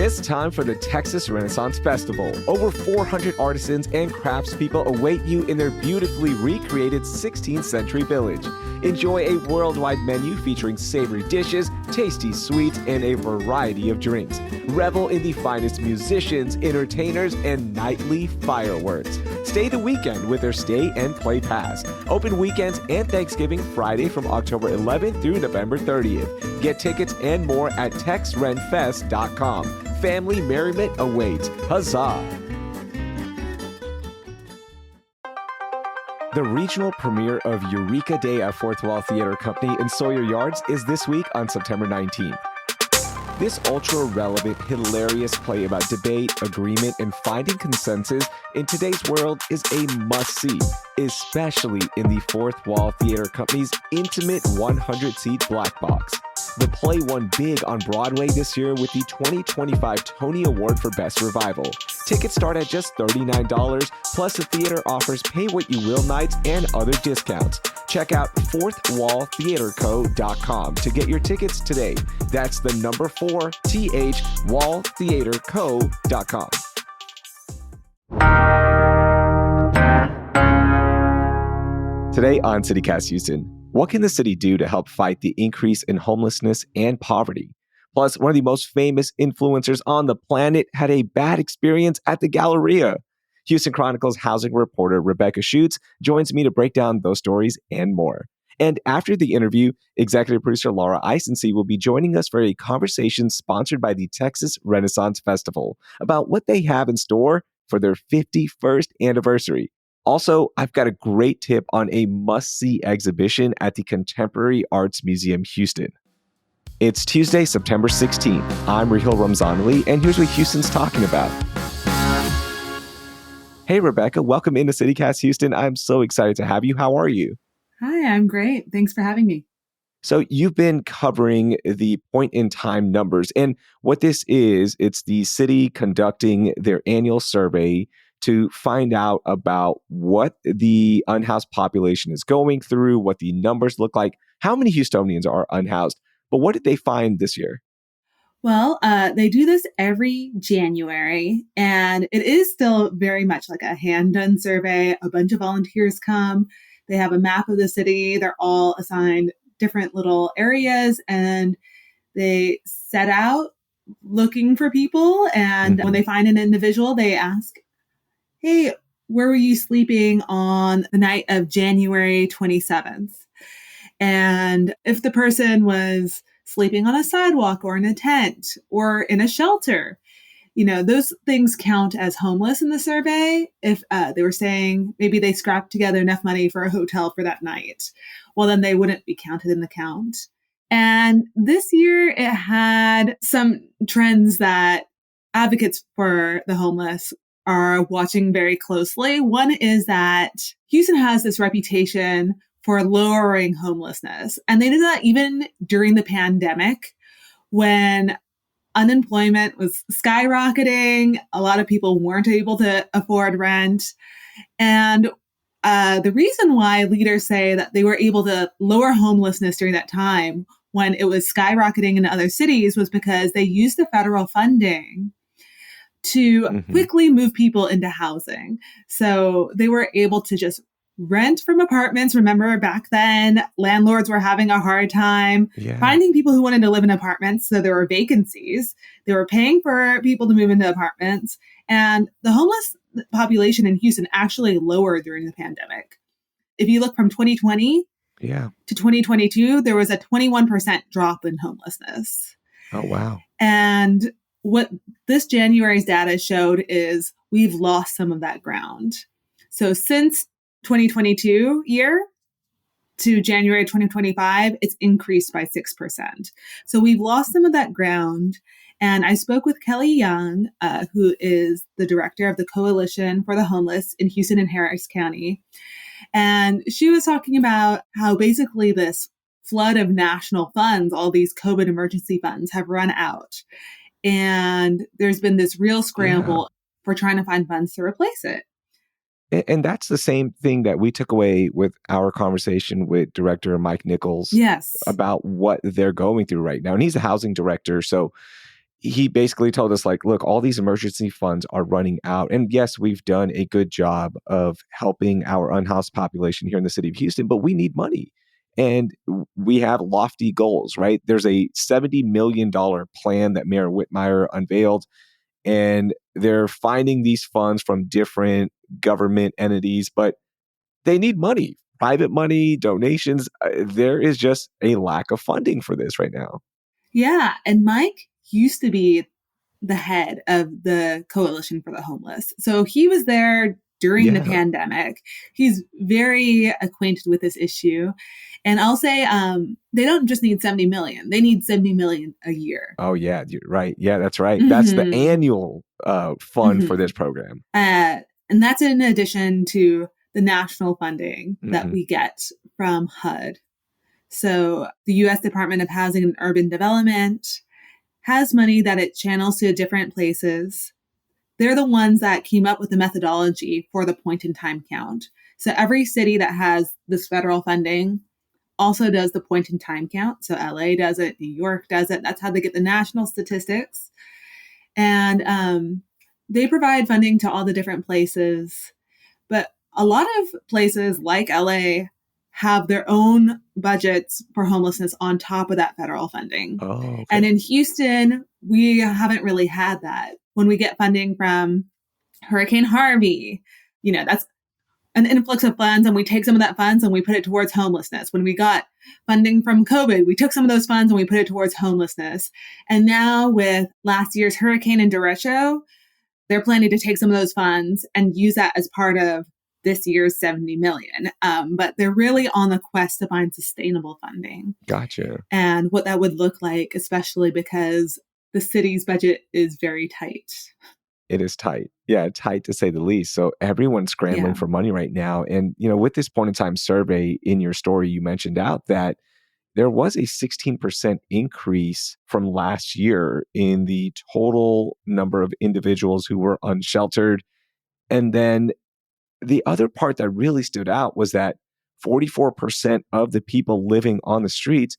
It's time for the Texas Renaissance Festival. Over 400 artisans and craftspeople await you in their beautifully recreated 16th century village. Enjoy a worldwide menu featuring savory dishes, tasty sweets, and a variety of drinks. Revel in the finest musicians, entertainers, and nightly fireworks. Stay the weekend with their Stay and Play Pass. Open weekends and Thanksgiving Friday from October 11th through November 30th. Get tickets and more at texrenfest.com. Family merriment awaits. Huzzah! The regional premiere of Eureka Day at Fourth Wall Theater Company in Sawyer Yards is this week on September 19th. This ultra-relevant, hilarious play about debate, agreement, and finding consensus in today's world is a must-see, especially in the Fourth Wall Theater Company's intimate 100-seat black box. The play won big on Broadway this year with the 2025 Tony Award for Best Revival. Tickets start at just $39, plus the theater offers pay-what-you-will nights and other discounts. Check out fourthwalltheaterco.com to get your tickets today. That's the number 4, walltheaterco.com. Today on CityCast Houston, what can the city do to help fight the increase in homelessness and poverty? Plus, one of the most famous influencers on the planet had a bad experience at the Galleria. Houston Chronicle's housing reporter Rebecca Schuetz joins me to break down those stories and more. And after the interview, executive producer Laura Isensee will be joining us for a conversation sponsored by the Texas Renaissance Festival about what they have in store for their 51st anniversary. Also, I've got a great tip on a must-see exhibition at the Contemporary Arts Museum Houston. It's Tuesday, September 16th. I'm Raheel Ramzanali, and here's what Houston's talking about. Hey, Rebecca, welcome into CityCast Houston. I'm so excited to have you. How are you? Hi, I'm great. Thanks for having me. So you've been covering the point-in-time numbers, and what this is, it's the city conducting their annual survey to find out about what the unhoused population is going through, what the numbers look like, how many Houstonians are unhoused. But what did they find this year? Well, they do this every January, and it is still very much like a hand-done survey. A bunch of volunteers come. They have a map of the city. They're all assigned different little areas, and they set out looking for people. And when they find an individual, they ask, hey, where were you sleeping on the night of January 27th? And if the person was sleeping on a sidewalk or in a tent or in a shelter, those things count as homeless in the survey. If they were saying maybe they scrapped together enough money for a hotel for that night, well, then they wouldn't be counted in the count. And this year it had some trends that advocates for the homeless are watching very closely. One is that Houston has this reputation for lowering homelessness. And they did that even during the pandemic when unemployment was skyrocketing. A lot of people weren't able to afford rent. And the reason why leaders say that they were able to lower homelessness during that time when it was skyrocketing in other cities was because they used the federal funding to quickly move people into housing. So they were able to just rent from apartments. Remember, back then, landlords were having a hard time finding people who wanted to live in apartments. So there were vacancies. They were paying for people to move into apartments. And the homeless population in Houston actually lowered during the pandemic. If you look from 2020 to 2022, there was a 21% drop in homelessness. Oh, wow. And what this January's data showed is we've lost some of that ground. So since 2022 year to January 2025, it's increased by 6%. So we've lost some of that ground. And I spoke with Kelly Young, who is the director of the Coalition for the Homeless in Houston and Harris County. And she was talking about how basically this flood of national funds, all these COVID emergency funds, have run out. And there's been this real scramble for trying to find funds to replace it. And that's the same thing that we took away with our conversation with director Mike Nichols Yes. about what they're going through right now. And he's a housing director. So he basically told us, like, look, all these emergency funds are running out. And yes, we've done a good job of helping our unhoused population here in the city of Houston, but we need money. And we have lofty goals, right? There's a $70 million plan that Mayor Whitmire unveiled, and they're finding these funds from different government entities, but they need money, private money, donations. There is just a lack of funding for this right now. Yeah. And Mike used to be the head of the Coalition for the Homeless. So he was there during the Yeah. pandemic. He's very acquainted with this issue. And I'll say they don't just need 70 million, they need 70 million a year. Oh, yeah, you're right. Yeah, that's right. That's the Mm-hmm. annual fund for Mm-hmm. this program. And that's in addition to the national funding that Hmm. we get from HUD. So the U.S. Department of Housing and Urban Development has money that it channels to different places. They're the ones that came up with the methodology for the point in time count. So every city that has this federal funding also does the point in time count. So LA does it, New York does it. That's how they get the national statistics. And they provide funding to all the different places. But a lot of places like LA have their own budgets for homelessness on top of that federal funding. Oh, And okay. in Houston, we haven't really had that. When we get funding from Hurricane Harvey, that's an influx of funds, and we take some of that funds and we put it towards homelessness. When we got funding from COVID, we took some of those funds and we put it towards homelessness. And now with last year's hurricane and derecho, they're planning to take some of those funds and use that as part of this year's 70 million. But they're really on the quest to find sustainable funding Gotcha. and what that would look like, especially because the city's budget is very tight. It is tight. Yeah, tight to say the least. So everyone's scrambling Yeah. for money right now. And, with this point in time survey in your story, you mentioned out that there was a 16% increase from last year in the total number of individuals who were unsheltered. And then the other part that really stood out was that 44% of the people living on the streets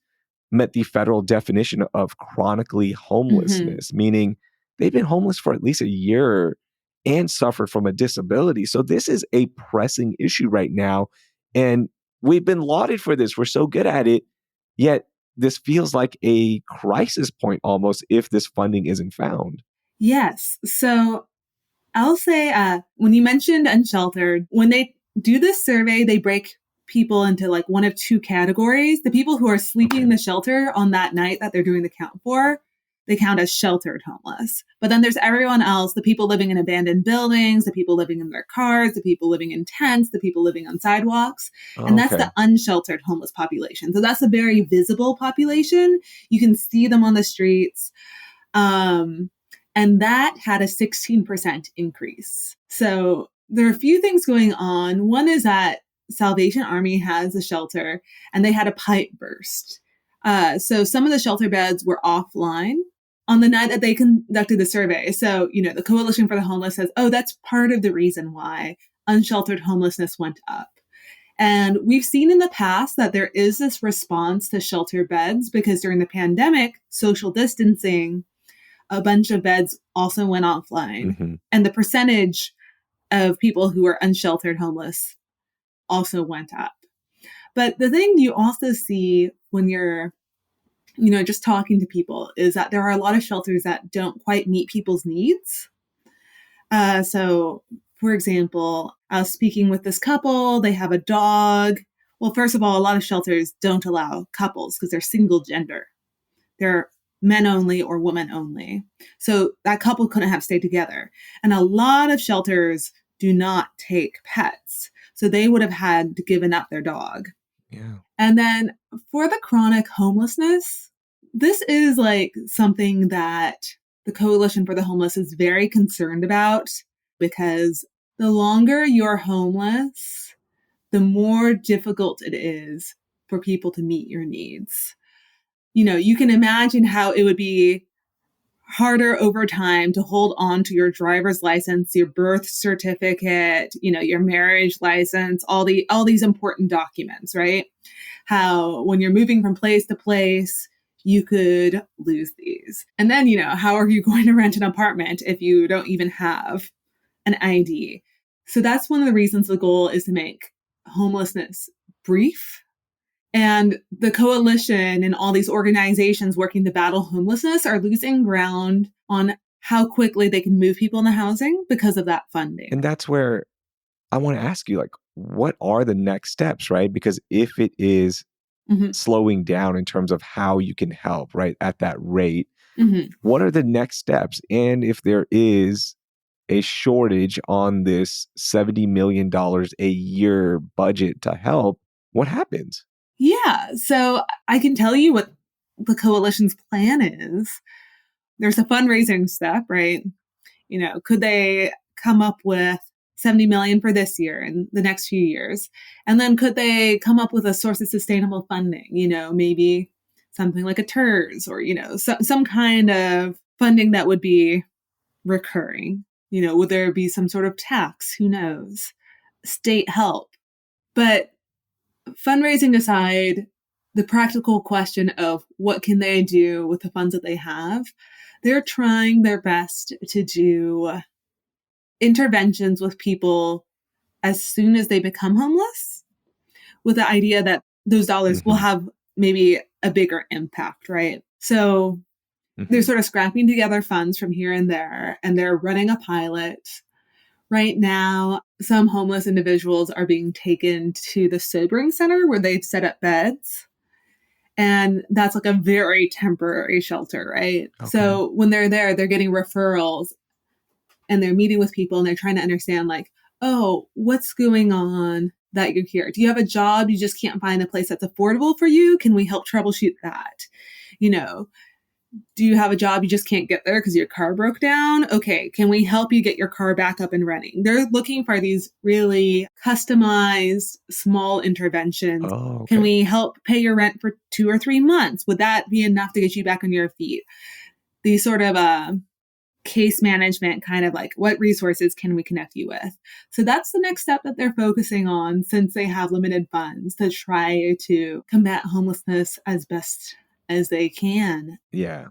met the federal definition of chronically Mm-hmm. homelessness, meaning they've been homeless for at least a year and suffered from a disability. So this is a pressing issue right now. And we've been lauded for this. We're so good at it. Yet this feels like a crisis point almost if this funding isn't found. Yes. So I'll say when you mentioned unsheltered, when they do this survey, they break people into like one of two categories. The people who are sleeping Okay. in the shelter on that night that they're doing the count for, they count as sheltered homeless. But then there's everyone else, the people living in abandoned buildings, the people living in their cars, the people living in tents, the people living on sidewalks. And that's Okay. the unsheltered homeless population. So that's a very visible population. You can see them on the streets. Um, and that had a 16% increase. So there are a few things going on. One is that Salvation Army has a shelter and they had a pipe burst. So some of the shelter beds were offline on the night that they conducted the survey. So, the Coalition for the Homeless says, oh, that's part of the reason why unsheltered homelessness went up. And we've seen in the past that there is this response to shelter beds because during the pandemic, social distancing, a bunch of beds also went offline. Hmm. And the percentage of people who are unsheltered homeless also went up. But the thing you also see when you're, just talking to people is that there are a lot of shelters that don't quite meet people's needs. So, for example, I was speaking with this couple, they have a dog. Well, first of all, a lot of shelters don't allow couples because they're single gender. They're men only or women only. So that couple couldn't have stayed together. And a lot of shelters do not take pets. So they would have had to given up their dog. Yeah. And then for the chronic homelessness, this is like something that the Coalition for the Homeless is very concerned about because the longer you're homeless, the more difficult it is for people to meet your needs. You can imagine how it would be harder over time to hold on to your driver's license, your birth certificate, your marriage license, all these important documents, right? How when you're moving from place to place, you could lose these. And then, how are you going to rent an apartment if you don't even have an ID? So that's one of the reasons the goal is to make homelessness brief. And the coalition and all these organizations working to battle homelessness are losing ground on how quickly they can move people into housing because of that funding. And that's where I want to ask you, what are the next steps, right? Because if it is slowing down in terms of how you can help, right, at that rate, what are the next steps? And if there is a shortage on this $70 million a year budget to help, what happens? Yeah, so I can tell you what the coalition's plan is. There's a fundraising step, right? Could they come up with $70 million for this year and the next few years? And then could they come up with a source of sustainable funding? Maybe something like a TERS or, some kind of funding that would be recurring. Would there be some sort of tax? Who knows? State help. But fundraising aside, the practical question of what can they do with the funds that they have, they're trying their best to do interventions with people as soon as they become homeless, with the idea that those dollars will have maybe a bigger impact, right? So they're sort of scrapping together funds from here and there, and they're running a pilot. Right now, some homeless individuals are being taken to the sobering center where they've set up beds. And that's like a very temporary shelter, right? Okay. So when they're there, they're getting referrals and they're meeting with people and they're trying to understand oh, what's going on that you're here? Do you have a job? You just can't find a place that's affordable for you? Can we help troubleshoot that? Do you have a job? You just can't get there because your car broke down? Okay, can we help you get your car back up and running? They're looking for these really customized small interventions. Oh, okay. Can we help pay your rent for 2 or 3 months? Would that be enough to get you back on your feet? These sort of case management kind of what resources can we connect you with? So that's the next step that they're focusing on since they have limited funds to try to combat homelessness as best as they can. Yeah.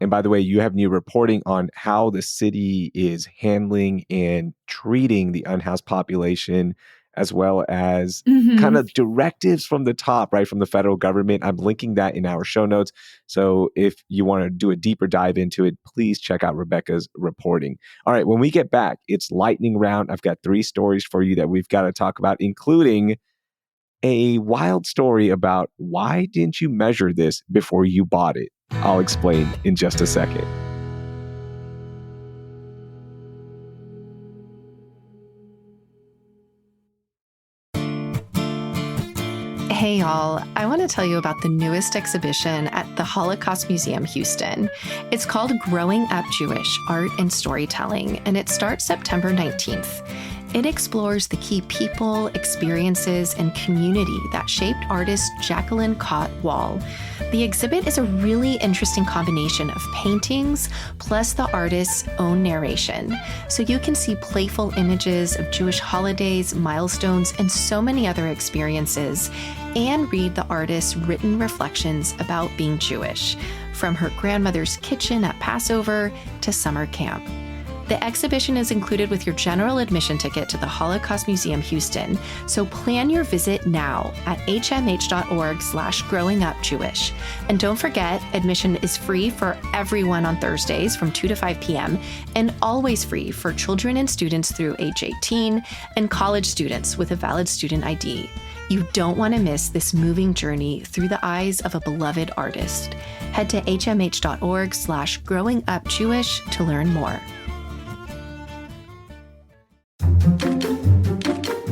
And by the way, you have new reporting on how the city is handling and treating the unhoused population, as well as kind of directives from the top, right, from the federal government. I'm linking that in our show notes. So if you want to do a deeper dive into it, please check out Rebecca's reporting. All right, when we get back, it's lightning round. I've got 3 stories for you that we've got to talk about, including a wild story about why didn't you measure this before you bought it? I'll explain in just a second. Hey y'all, I want to tell you about the newest exhibition at the Holocaust Museum Houston. It's called Growing Up Jewish: Art and Storytelling, and it starts September 19th. It explores the key people, experiences, and community that shaped artist Jacqueline Cott Wall. The exhibit is a really interesting combination of paintings plus the artist's own narration. So you can see playful images of Jewish holidays, milestones, and so many other experiences, and read the artist's written reflections about being Jewish, from her grandmother's kitchen at Passover to summer camp. The exhibition is included with your general admission ticket to the Holocaust Museum Houston, so plan your visit now at hmh.org/growingupjewish. And don't forget, admission is free for everyone on Thursdays from 2 to 5 p.m. and always free for children and students through age 18 and college students with a valid student ID. You don't want to miss this moving journey through the eyes of a beloved artist. Head to hmh.org/growingupjewish to learn more.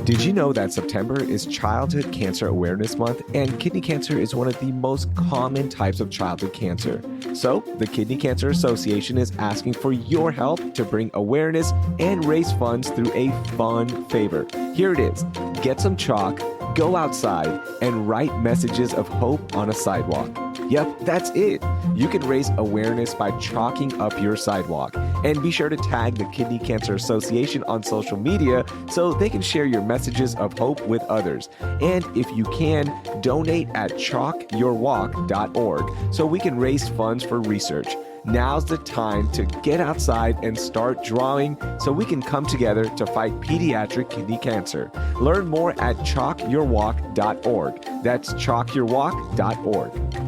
Did you know that September is Childhood Cancer Awareness Month, and kidney cancer is one of the most common types of childhood cancer? So, the Kidney Cancer Association is asking for your help to bring awareness and raise funds through a fun favor. Here it is. Get some chalk, go outside, and write messages of hope on a sidewalk. Yep, that's it. You can raise awareness by chalking up your sidewalk. And be sure to tag the Kidney Cancer Association on social media so they can share your messages of hope with others. And if you can, donate at chalkyourwalk.org so we can raise funds for research. Now's the time to get outside and start drawing so we can come together to fight pediatric kidney cancer. Learn more at chalkyourwalk.org. That's chalkyourwalk.org.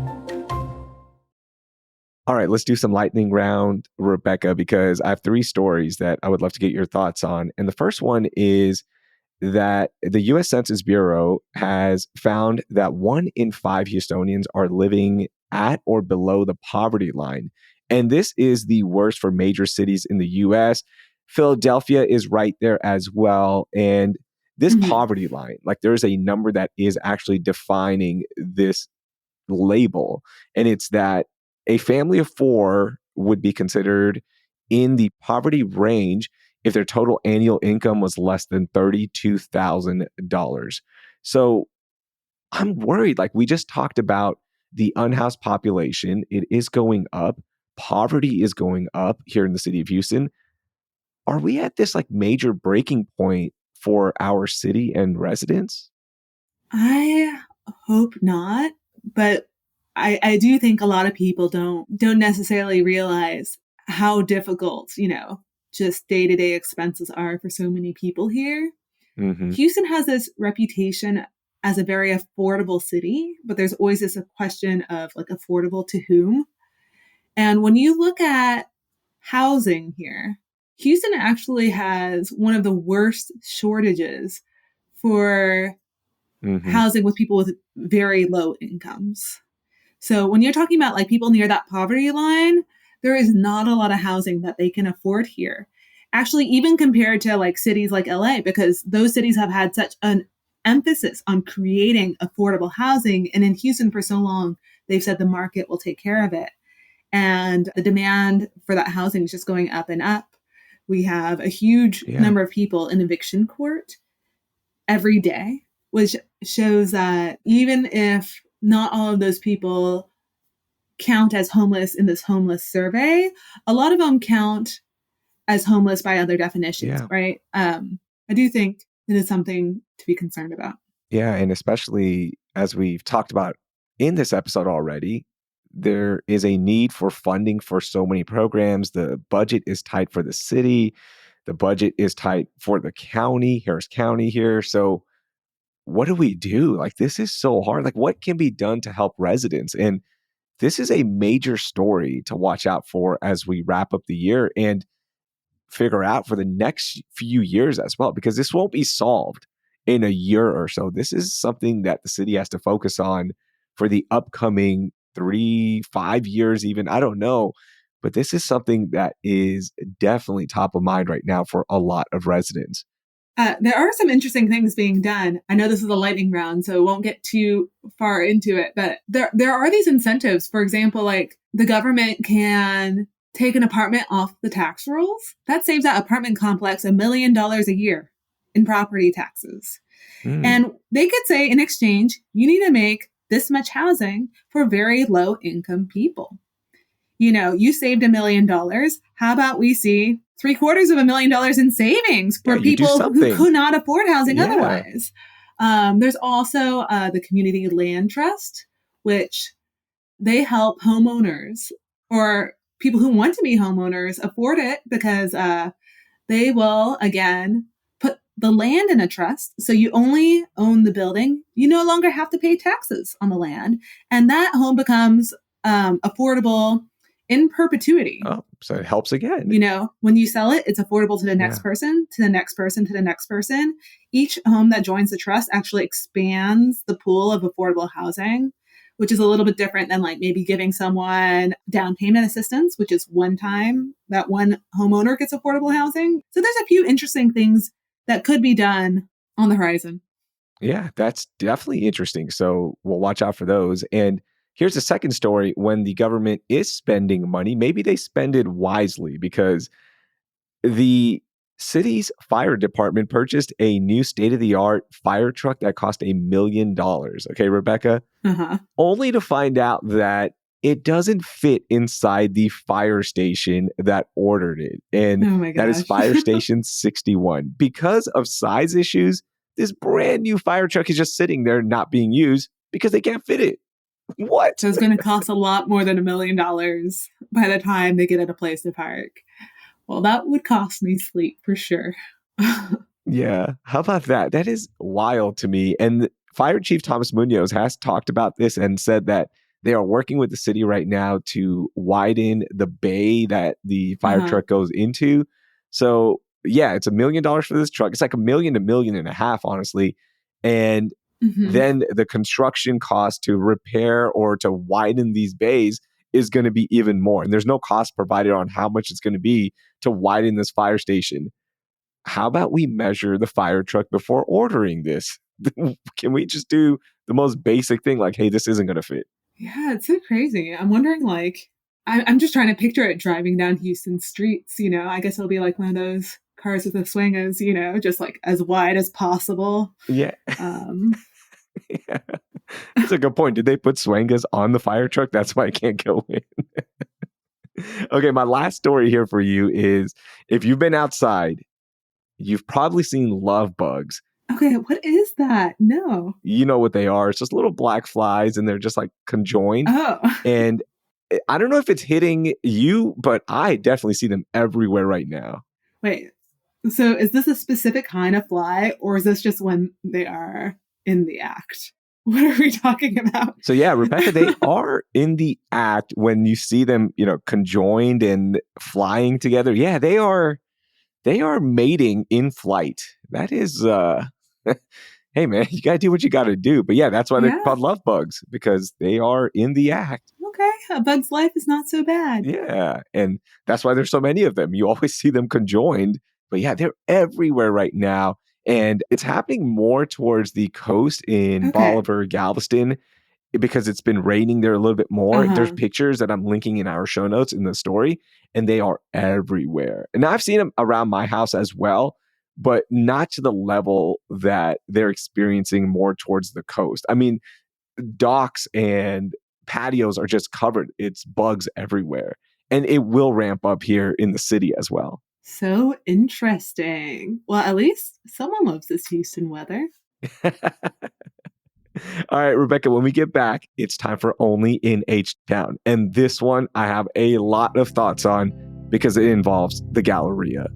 All right, let's do some lightning round, Rebecca, because I have 3 stories that I would love to get your thoughts on. And the first one is that the U.S. Census Bureau has found that 1 in 5 Houstonians are living at or below the poverty line. And this is the worst for major cities in the U.S. Philadelphia is right there as well. And this poverty line, like there's a number that is actually defining this label. And it's that a family of 4 would be considered in the poverty range if their total annual income was less than $32,000. So I'm worried. Like we just talked about the unhoused population, it is going up. Poverty is going up here in the city of Houston. Are we at this like major breaking point for our city and residents? I hope not, but I do think a lot of people don't necessarily realize how difficult, just day-to-day expenses are for so many people here. Mm-hmm. Houston has this reputation as a very affordable city, but there's always this question of like affordable to whom. And when you look at housing here, Houston actually has one of the worst shortages for housing with people with very low incomes. So when you're talking about like people near that poverty line, there is not a lot of housing that they can afford here. Actually, even compared to like cities like LA, because those cities have had such an emphasis on creating affordable housing. And in Houston for so long, they've said the market will take care of it. And the demand for that housing is just going up and up. We have a huge number of people in eviction court every day, which shows that even if not all of those people count as homeless in this homeless survey, a lot of them count as homeless by other definitions, right? I do think it is something to be concerned about. Yeah, and especially as we've talked about in this episode already, there is a need for funding for so many programs. The budget is tight for the city. The budget is tight for the county, Harris County here. So what do we do? Like, this is so hard. Like, what can be done to help residents? And this is a major story to watch out for as we wrap up the year and figure out for the next few years as well, because this won't be solved in a year or so. This is something that the city has to focus on for the upcoming 3-5 years, even. I don't know. But this is something that is definitely top of mind right now for a lot of residents. There are some interesting things being done. I know this is a lightning round, so won't get too far into it, but there are these incentives. For example, like the government can take an apartment off the tax rolls. That saves that apartment complex $1 million a year in property taxes. And they could say in exchange, you need to make this much housing for very low income people. You saved $1 million. How about we see $750,000 in savings for people who could not afford housing otherwise? There's also the Community Land Trust, which they help homeowners or people who want to be homeowners afford it because they will, again, put the land in a trust. So you only own the building. You no longer have to pay taxes on the land. And that home becomes affordable in perpetuity. Oh, so it helps again. When you sell it, it's affordable to the next person, to the next person, to the next person. Each home that joins the trust actually expands the pool of affordable housing, which is a little bit different than like maybe giving someone down payment assistance, which is one time that one homeowner gets affordable housing. So there's a few interesting things that could be done on the horizon. Yeah, that's definitely interesting. So we'll watch out for those. And here's the second story. When the government is spending money, maybe they spend it wisely, because the city's fire department purchased a new state-of-the-art fire truck that cost $1 million. Okay, Rebecca? Uh-huh. Only to find out that it doesn't fit inside the fire station that ordered it. And Oh my that is gosh. Fire Station 61. Because of size issues, this brand new fire truck is just sitting there not being used because they can't fit it. What? So it's going to cost a lot more than $1 million by the time they get at a place to park. Well, that would cost me sleep for sure. Yeah. How about that? That is wild to me. And Fire Chief Thomas Munoz has talked about this and said that they are working with the city right now to widen the bay that the fire truck goes into. So yeah, it's $1 million for this truck. It's like $1 million to $1.5 million, honestly. And then the construction cost to repair or to widen these bays is going to be even more. And there's no cost provided on how much it's going to be to widen this fire station. How about we measure the fire truck before ordering this? Can we just do the most basic thing like, hey, this isn't going to fit? Yeah, it's so crazy. I'm wondering, like, I'm just trying to picture it driving down Houston streets. You know, I guess it'll be like one of those cars with the swingers, you know, just like as wide as possible. Yeah. Yeah. That's a good point. Did they put swangas on the fire truck? That's why I can't go in. Okay, my last story here for you is if you've been outside, you've probably seen Lovebugs. Okay, what is that? No. You know what they are. It's just little black flies and they're just like conjoined. Oh. And I don't know if it's hitting you, but I definitely see them everywhere right now. Wait, so is this a specific kind of fly or is this just when they are in the act? What are we talking about? So yeah, Rebecca, they are in the act when you see them, you know, conjoined and flying together. Yeah, they are mating in flight. That is, hey man, you gotta do what you gotta do. But yeah, that's why they're called love bugs, because they are in the act. Okay, a bug's life is not so bad. Yeah, and that's why there's so many of them. You always see them conjoined. But yeah, they're everywhere right now. And it's happening more towards the coast in Bolivar, Galveston, because it's been raining there a little bit more. There's pictures that I'm linking in our show notes in the story, and they are everywhere. And I've seen them around my house as well, but not to the level that they're experiencing more towards the coast. I mean, docks and patios are just covered. It's bugs everywhere. And it will ramp up here in the city as well. So interesting. Well, at least someone loves this Houston weather. All right, Rebecca, when we get back, it's time for Only in H-Town. And this one I have a lot of thoughts on because it involves the Galleria.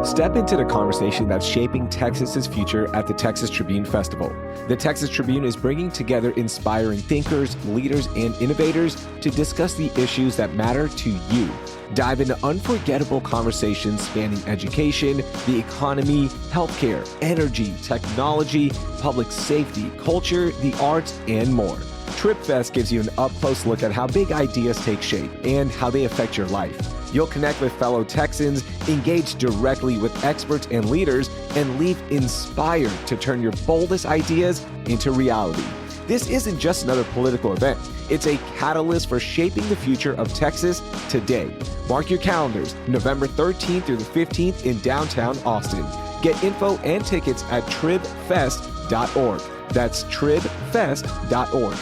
Step into the conversation that's shaping Texas's future at the Texas Tribune Festival. The Texas Tribune is bringing together inspiring thinkers, leaders, and innovators to discuss the issues that matter to you. Dive into unforgettable conversations spanning education, the economy, healthcare, energy, technology, public safety, culture, the arts, and more. TribFest gives you an up-close look at how big ideas take shape and how they affect your life. You'll connect with fellow Texans, engage directly with experts and leaders, and leave inspired to turn your boldest ideas into reality. This isn't just another political event. It's a catalyst for shaping the future of Texas today. Mark your calendars, November 13th through the 15th in downtown Austin. Get info and tickets at tribfest.org. That's tribfest.org.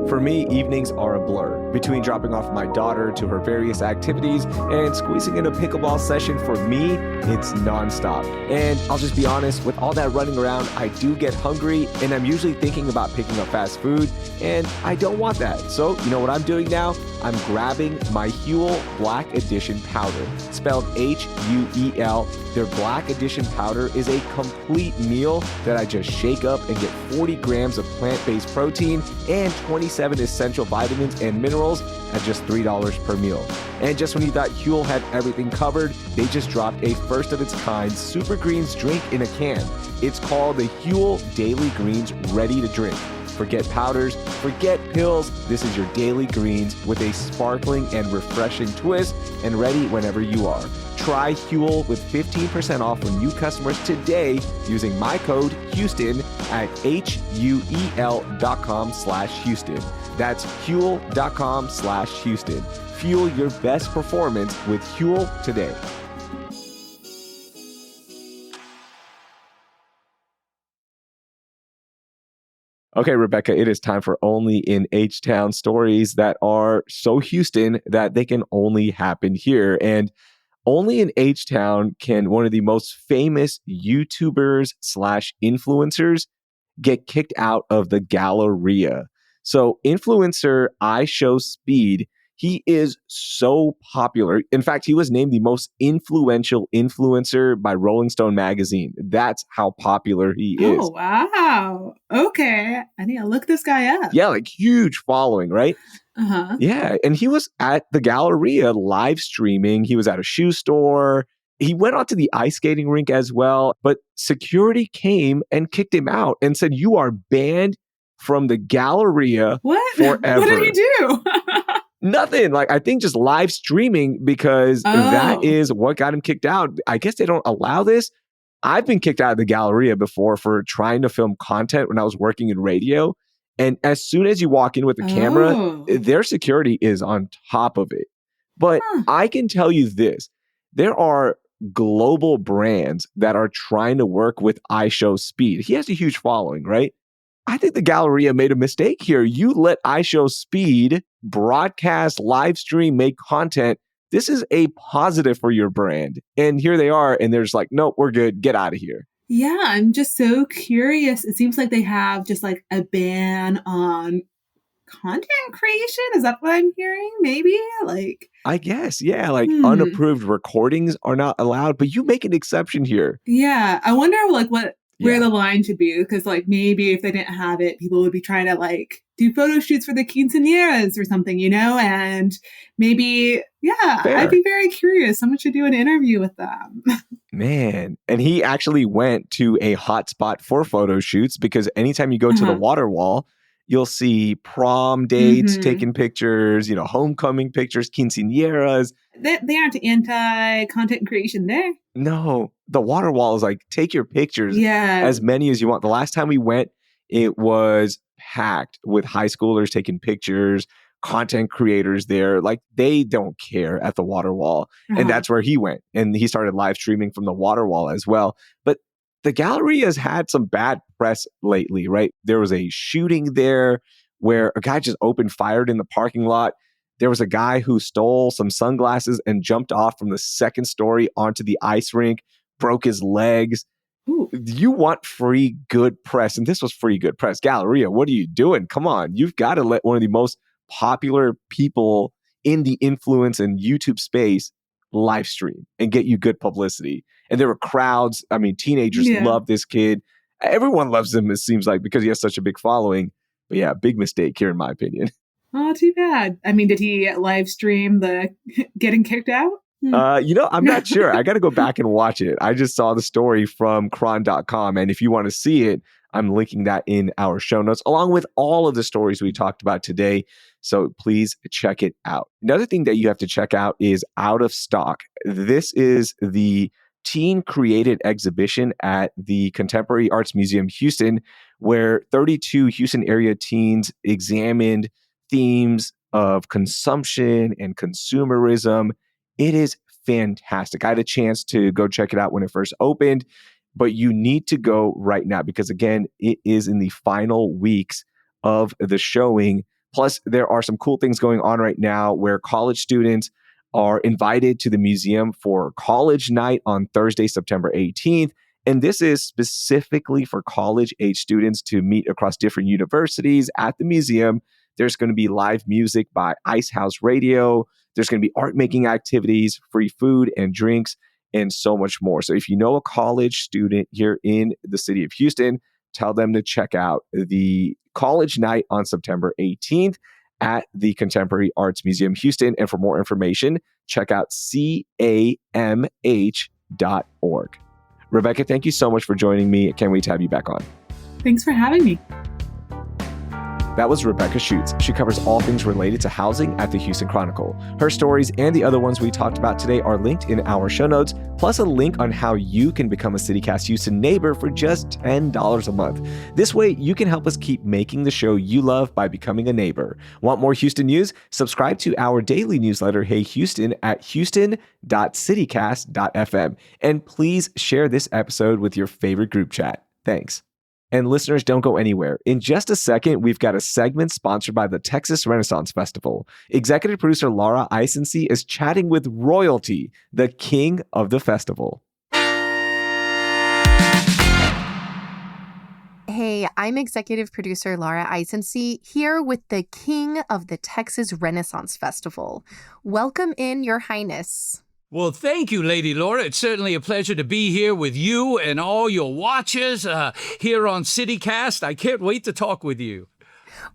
For me, evenings are a blur. Between dropping off my daughter to her various activities and squeezing in a pickleball session, for me, it's nonstop. And I'll just be honest, with all that running around, I do get hungry, and I'm usually thinking about picking up fast food, and I don't want that. So, you know what I'm doing now? I'm grabbing my Huel Black Edition powder, spelled Huel. Their Black Edition powder is a complete meal that I just shake up and get 40 grams of plant-based protein and 27 essential vitamins and minerals at just $3 per meal. And just when you thought Huel had everything covered, they just dropped a first-of-its-kind Super Greens drink in a can. It's called the Huel Daily Greens Ready to Drink. Forget powders, forget pills. This is your daily greens with a sparkling and refreshing twist, and ready whenever you are. Try Huel with 15% off for new customers today using my code Houston at HUEL.com/Houston. That's Huel.com/Houston. Fuel your best performance with Huel today. Okay, Rebecca, it is time for Only in H-Town stories that are so Houston that they can only happen here. And only in H-Town can one of the most famous YouTubers/influencers get kicked out of the Galleria. So influencer iShowSpeed, he is so popular. In fact, he was named the most influential influencer by Rolling Stone magazine. That's how popular he is. Oh, wow. Okay. I need to look this guy up. Yeah, like huge following, right? Uh-huh. Yeah, and he was at the Galleria live streaming. He was at a shoe store. He went onto the ice skating rink as well, but security came and kicked him out and said, "You are banned from the Galleria forever." What did he do? Nothing. Like, I think just live streaming, because that is what got him kicked out. I guess they don't allow this. I've been kicked out of the Galleria before for trying to film content when I was working in radio. And as soon as you walk in with the camera, their security is on top of it. But I can tell you this, there are global brands that are trying to work with iShowSpeed. He has a huge following, right? I think the Galleria made a mistake here. You let iShowSpeed broadcast, live stream, make content. This is a positive for your brand. And here they are, and they're just like, nope, we're good. Get out of here. Yeah, I'm just so curious. It seems like they have just like a ban on content creation. Is that what I'm hearing? Maybe? Like, I guess, yeah. Like unapproved recordings are not allowed, but you make an exception here. Yeah. I wonder like where the line should be, because like maybe if they didn't have it, people would be trying to like do photo shoots for the quinceañeras or something, you know? And maybe, Fair. I'd be very curious. Someone should do an interview with them. Man. And he actually went to a hotspot for photo shoots, because anytime you go to the water wall, you'll see prom dates, taking pictures, you know, homecoming pictures, quinceañeras. They aren't anti-content creation there. No, the water wall is like, take your pictures, as many as you want. The last time we went, it was packed with high schoolers taking pictures, content creators there. Like, they don't care at the water wall. And that's where he went. And he started live streaming from the water wall as well. But the Galleria has had some bad press lately, right? There was a shooting there where a guy just opened fire in the parking lot. There was a guy who stole some sunglasses and jumped off from the second story onto the ice rink, broke his legs. Ooh. You want free good press, and this was free good press. Galleria, what are you doing? Come on. You've got to let one of the most popular people in the influence and YouTube space live stream and get you good publicity. And there were crowds. I mean, teenagers love this kid. Everyone loves him, it seems like, because he has such a big following. But yeah, big mistake here, in my opinion. Oh, too bad. I mean, did he live stream the getting kicked out? You know, I'm not sure. I got to go back and watch it. I just saw the story from chron.com. And if you want to see it, I'm linking that in our show notes, along with all of the stories we talked about today. So please check it out. Another thing that you have to check out is Out of Stock. This is the teen created exhibition at the Contemporary Arts Museum Houston, where 32 Houston area teens examined themes of consumption and consumerism. It is fantastic. I had a chance to go check it out when it first opened, but you need to go right now because, again, it is in the final weeks of the showing. Plus, there are some cool things going on right now where college students are invited to the museum for college night on Thursday, September 18th. And this is specifically for college-age students to meet across different universities at the museum. There's going to be live music by Ice House Radio. There's going to be art making activities, free food and drinks, and so much more. So if you know a college student here in the city of Houston, tell them to check out the college night on September 18th at the Contemporary Arts Museum Houston. And for more information, check out camh.org. Rebecca, thank you so much for joining me. I can't wait to have you back on. Thanks for having me. That was Rebecca Schuetz. She covers all things related to housing at the Houston Chronicle. Her stories and the other ones we talked about today are linked in our show notes, plus a link on how you can become a CityCast Houston neighbor for just $10 a month. This way, you can help us keep making the show you love by becoming a neighbor. Want more Houston news? Subscribe to our daily newsletter, Hey Houston, at houston.citycast.fm. And please share this episode with your favorite group chat. Thanks. And listeners, don't go anywhere. In just a second, we've got a segment sponsored by the Texas Renaissance Festival. Executive producer Laura Isensee is chatting with royalty, the king of the festival. Hey, I'm executive producer Laura Isensee here with the king of the Texas Renaissance Festival. Welcome in, Your Highness. Well, thank you, Lady Laura. It's certainly a pleasure to be here with you and all your watchers here on CityCast. I can't wait to talk with you.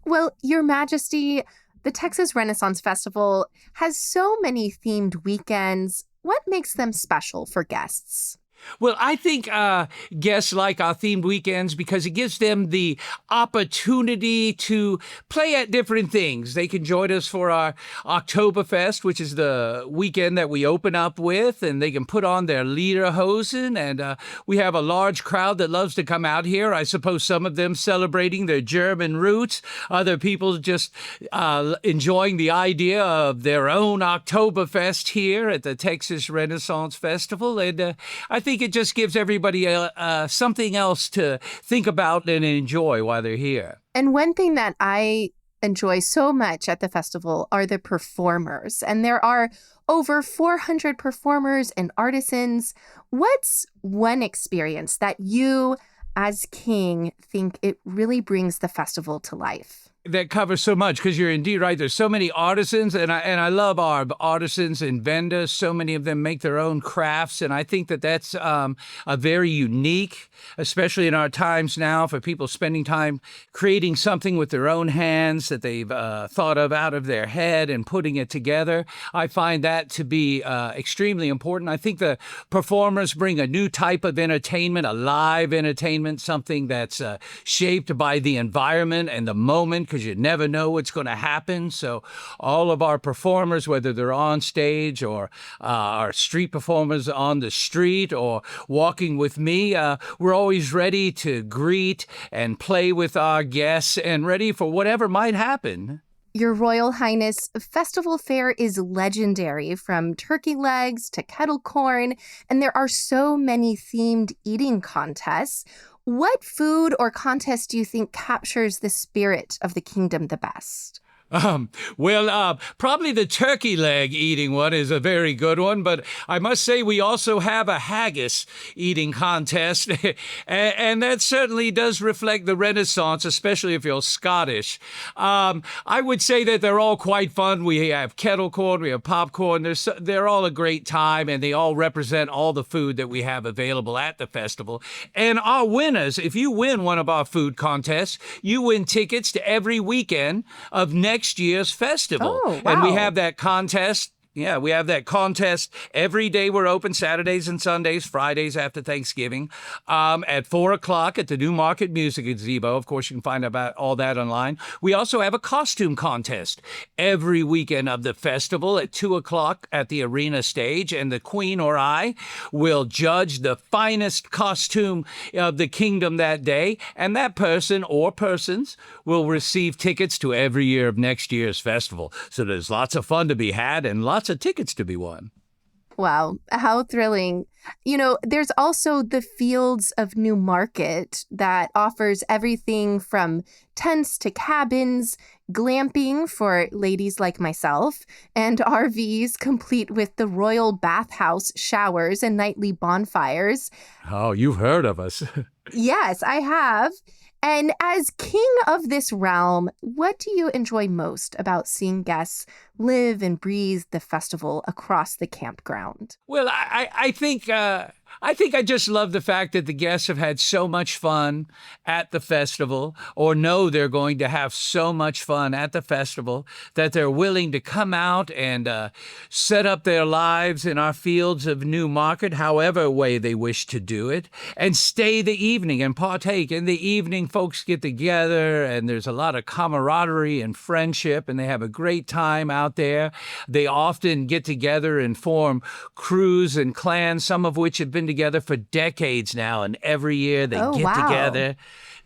Well, Your Majesty, the Texas Renaissance Festival has so many themed weekends. What makes them special for guests? Well, I think guests like our themed weekends because it gives them the opportunity to play at different things. They can join us for our Oktoberfest, which is the weekend that we open up with, and they can put on their lederhosen, and we have a large crowd that loves to come out here. I suppose some of them celebrating their German roots, other people just enjoying the idea of their own Oktoberfest here at the Texas Renaissance Festival, and I think it just gives everybody something else to think about and enjoy while they're here. And one thing that I enjoy so much at the festival are the performers. And there are over 400 performers and artisans. What's one experience that you, as king, think it really brings the festival to life? That covers so much because you're indeed right. There's so many artisans, and I love our artisans and vendors. So many of them make their own crafts, and I think that that's a very unique, especially in our times now, for people spending time creating something with their own hands that they've thought of out of their head and putting it together. I find that to be extremely important. I think the performers bring a new type of entertainment, a live entertainment, something that's shaped by the environment and the moment, because you never know what's going to happen. So all of our performers, whether they're on stage or our street performers on the street or walking with me, we're always ready to greet and play with our guests and ready for whatever might happen. Your Royal Highness, festival fare is legendary, from turkey legs to kettle corn, and there are so many themed eating contests. What food or contest do you think captures the spirit of the kingdom the best? Probably the turkey leg eating one is a very good one, but I must say we also have a haggis eating contest, and that certainly does reflect the Renaissance, especially if you're Scottish. I would say that they're all quite fun. We have kettle corn, we have popcorn. They're all a great time, and they all represent all the food that we have available at the festival. And our winners, if you win one of our food contests, you win tickets to every weekend of next year's festival. Oh, wow. And we have that contest. Yeah, we have that contest every day. We're open Saturdays and Sundays, Fridays after Thanksgiving, at 4 o'clock at the New Market Music Gazebo. Of course, you can find about all that online. We also have a costume contest every weekend of the festival at 2 o'clock at the arena stage, and the Queen or I will judge the finest costume of the kingdom that day, and that person or persons will receive tickets to every year of next year's festival. So there's lots of fun to be had and lots of tickets to be won. Wow, how thrilling. You know, there's also the Fields of New Market that offers everything from tents to cabins, glamping for ladies like myself, and RVs complete with the royal bathhouse showers and nightly bonfires. Oh, you've heard of us. Yes, I have. And as king of this realm, what do you enjoy most about seeing guests live and breathe the festival across the campground? Well, I think I think I just love the fact that the guests have had so much fun at the festival, or know they're going to have so much fun at the festival, that they're willing to come out and set up their lives in our fields of New Market, however way they wish to do it, and stay the evening and partake. In the evening, folks get together, and there's a lot of camaraderie and friendship, and they have a great time out there. They often get together and form crews and clans, some of which have been together for decades now, and every year they get together.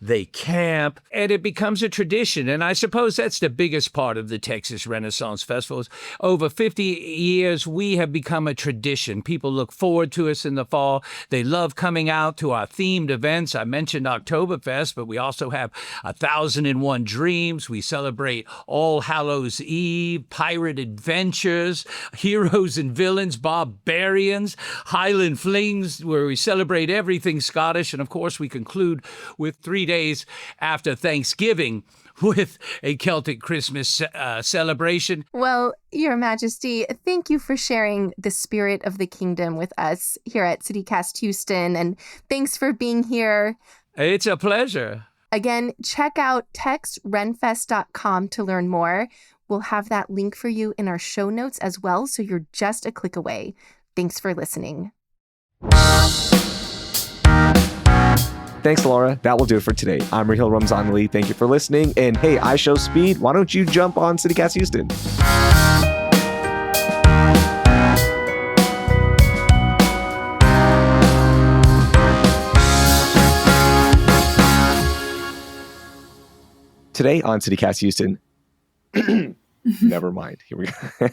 They camp, and it becomes a tradition. And I suppose that's the biggest part of the Texas Renaissance Festivals. Over 50 years, we have become a tradition. People look forward to us in the fall. They love coming out to our themed events. I mentioned Oktoberfest, but we also have 1001 Dreams. We celebrate All Hallows Eve, Pirate Adventures, Heroes and Villains, Barbarians, Highland Flings, where we celebrate everything Scottish. And of course, we conclude with 3 days after Thanksgiving with a Celtic Christmas celebration. Well, Your Majesty, thank you for sharing the spirit of the kingdom with us here at CityCast Houston, and thanks for being here. It's a pleasure. Again, check out texrenfest.com to learn more. We'll have that link for you in our show notes as well, so you're just a click away. Thanks for listening. Thanks, Laura. That will do it for today. I'm Raheel Ramzanali. Thank you for listening. And hey, I show speed. Why don't you jump on CityCast Houston? Today on CityCast Houston. Never mind. Here we go.